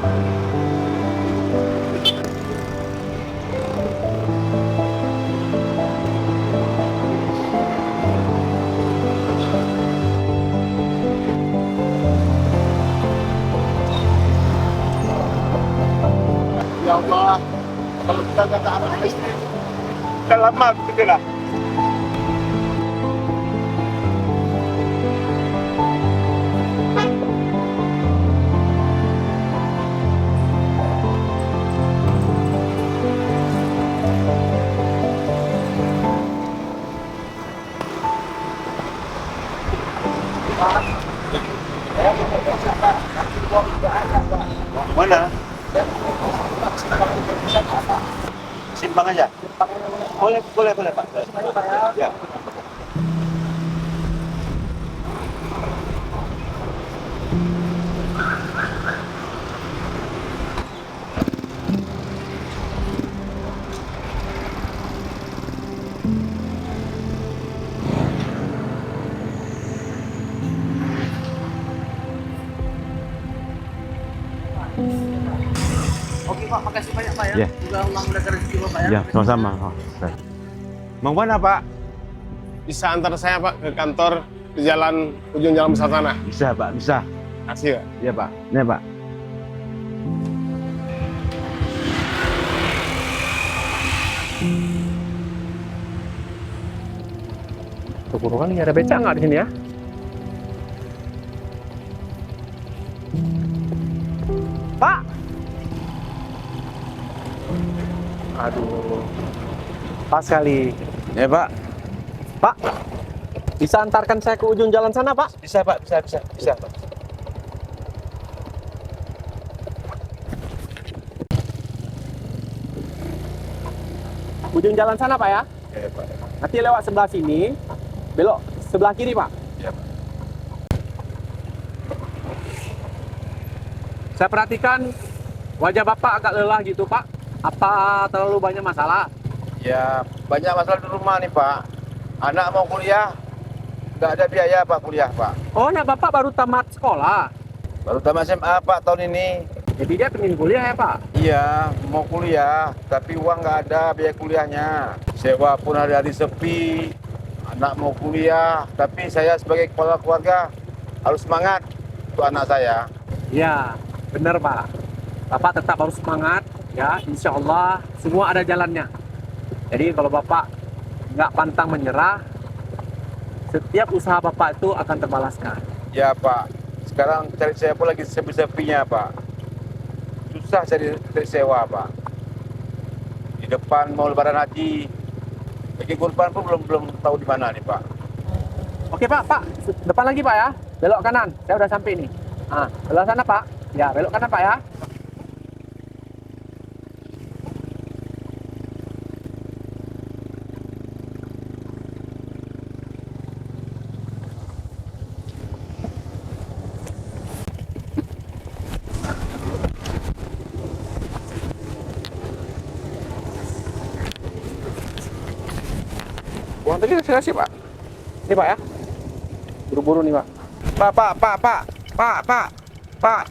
Ya Allah, kalau kita nggak ada anak istri, udah lama gitu lah. Mana? Simpang aja. Boleh Pak. Ya. Oke Pak, makasih banyak Pak ya. Ya. Juga ulang udah rezeki Bapak ya. Ya, sama-sama. Oh, baik. Mau mana, Pak? Bisa antar saya Pak ke kantor di jalan ujung jalan besar sana. Bisa, Pak, bisa. Kasih Pak. Iya, Pak. Ini, Pak. Tuh ini ada beca nggak di sini ya? Pak! Aduh. Pas sekali. Ya, Pak. Pak, bisa antarkan saya ke ujung jalan sana, Pak? Bisa, Pak. Bisa, Pak. Ujung jalan sana, Pak ya? Ya, Pak. Nanti lewat sebelah sini, belok sebelah kiri, Pak. Ya, Pak. Saya perhatikan wajah Bapak agak lelah gitu, Pak. Apa terlalu banyak masalah? Ya, banyak masalah di rumah nih, Pak. Anak mau kuliah, nggak ada biaya, Pak, kuliah, Pak. Oh, nah Bapak baru tamat sekolah. Baru tamat SMA, Pak, tahun ini. Jadi dia pengen kuliah ya, Pak? Iya, mau kuliah, tapi uang nggak ada biaya kuliahnya. Sewa pun hari-hari sepi. Anak mau kuliah, tapi saya sebagai kepala keluarga harus semangat untuk anak saya. Ya, benar, Pak. Bapak tetap harus semangat, ya. Insya Allah semua ada jalannya. Jadi kalau Bapak nggak pantang menyerah, setiap usaha Bapak itu akan terbalaskan. Ya, Pak. Sekarang cari sewa pun lagi sepi-sepinya, Pak. Susah cari sewa, Pak. Di depan mau lebaran haji, bikin kurban pun belum tahu di mana nih, Pak. Oke, Pak. Depan lagi, Pak ya. Belok kanan. Saya udah sampai nih. Ah, sebelah sana, Pak. Ya, belok kanan, Pak ya. Uang tadi saya kasih, Pak. Ini, Pak ya. Buru-buru nih, Pak. Pak.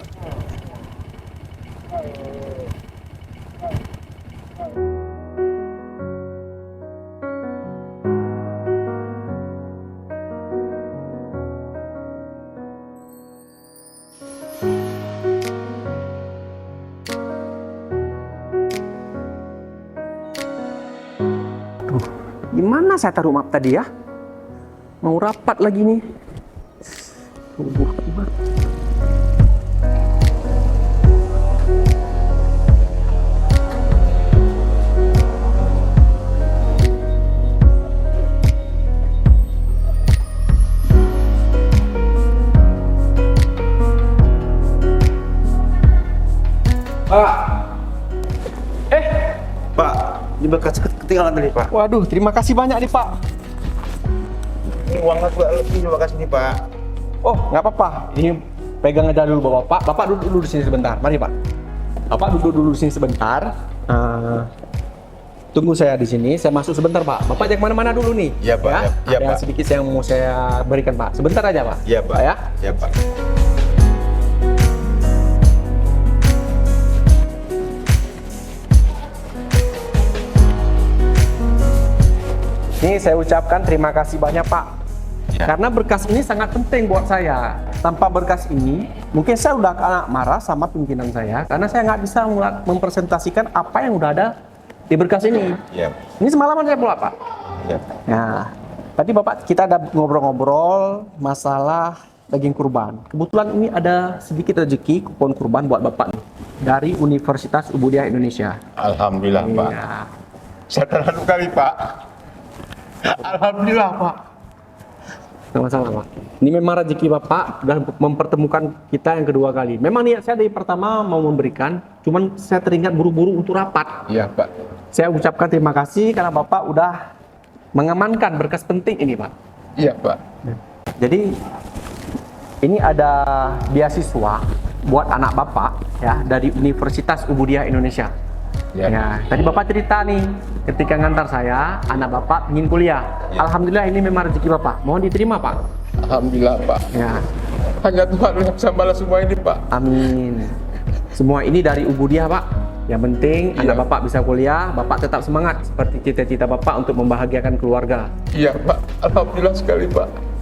Gimana saya taruh map tadi ya? Mau rapat lagi nih. Pak, ini bekas ketinggalan tadi, Pak. Waduh, terima kasih banyak nih, Pak. Ini uangnya juga lebih, terima kasih nih, Pak. Oh, nggak apa-apa. Ini pegang aja dulu Bapak. Bapak duduk dulu di sini sebentar. Mari, Pak. Bapak duduk dulu di sini sebentar. Tunggu saya di sini. Saya masuk sebentar, Pak. Bapak jangan kemana-mana dulu nih. Iya, Pak. Ya, Ada Pak. sedikit yang mau saya berikan, Pak. Sebentar aja, Pak. Iya, Pak. Ya. Ya, Pak. ini saya ucapkan terima kasih banyak Pak. Ya. Karena berkas ini sangat penting buat saya. Tanpa berkas ini, mungkin saya udah kena marah sama pimpinan saya karena saya nggak bisa mempresentasikan apa yang udah ada di berkas ini. Iya. Ini semalaman saya buat Pak. Iya. Nah, tadi Bapak kita ada ngobrol-ngobrol masalah daging kurban. Kebetulan ini ada sedikit rezeki kupon kurban buat Bapak nih, dari Universitas Ubudiyah Indonesia. Alhamdulillah Pak. Iya. Saya terharu kali Pak. Alhamdulillah Pak. Sama-sama Pak. Ini memang rezeki Bapak sudah mempertemukan kita yang kedua kali. Memang niat saya dari pertama mau memberikan, cuman saya teringat buru-buru untuk rapat. Iya Pak. Saya ucapkan terima kasih karena Bapak udah mengamankan berkas penting ini Pak. Iya Pak. Jadi ini ada beasiswa buat anak Bapak ya dari Universitas Ubudiyah Indonesia. Ya. Ya, tadi Bapak cerita nih ketika ngantar saya, anak Bapak ingin kuliah. Ya. Alhamdulillah ini memang rezeki Bapak. Mohon diterima Pak. Alhamdulillah Pak. Ya, Hanya Tuhan yang bisa balas semua ini Pak. amin. Semua ini dari Ubudiyah Pak. Yang penting Iya. anak Bapak bisa kuliah, Bapak tetap semangat seperti cita-cita Bapak untuk membahagiakan keluarga. Iya Pak. Alhamdulillah sekali Pak.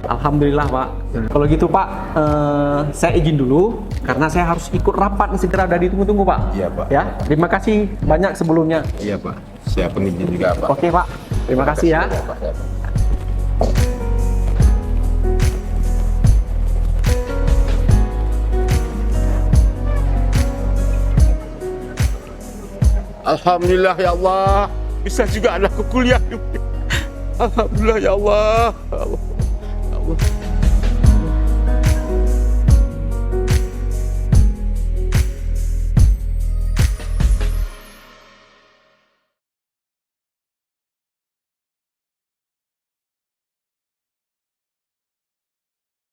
Alhamdulillah Pak. Kalau gitu Pak, saya izin dulu karena saya harus ikut rapat nih, segera udah ditunggu-tunggu Pak. Iya, Pak. Ya, terima kasih banyak sebelumnya. Iya Pak. Saya pengizin juga Pak. Oke Pak, terima kasih ya. Pak. Alhamdulillah ya Allah, bisa juga anakku kuliah. Alhamdulillah ya Allah. Allah.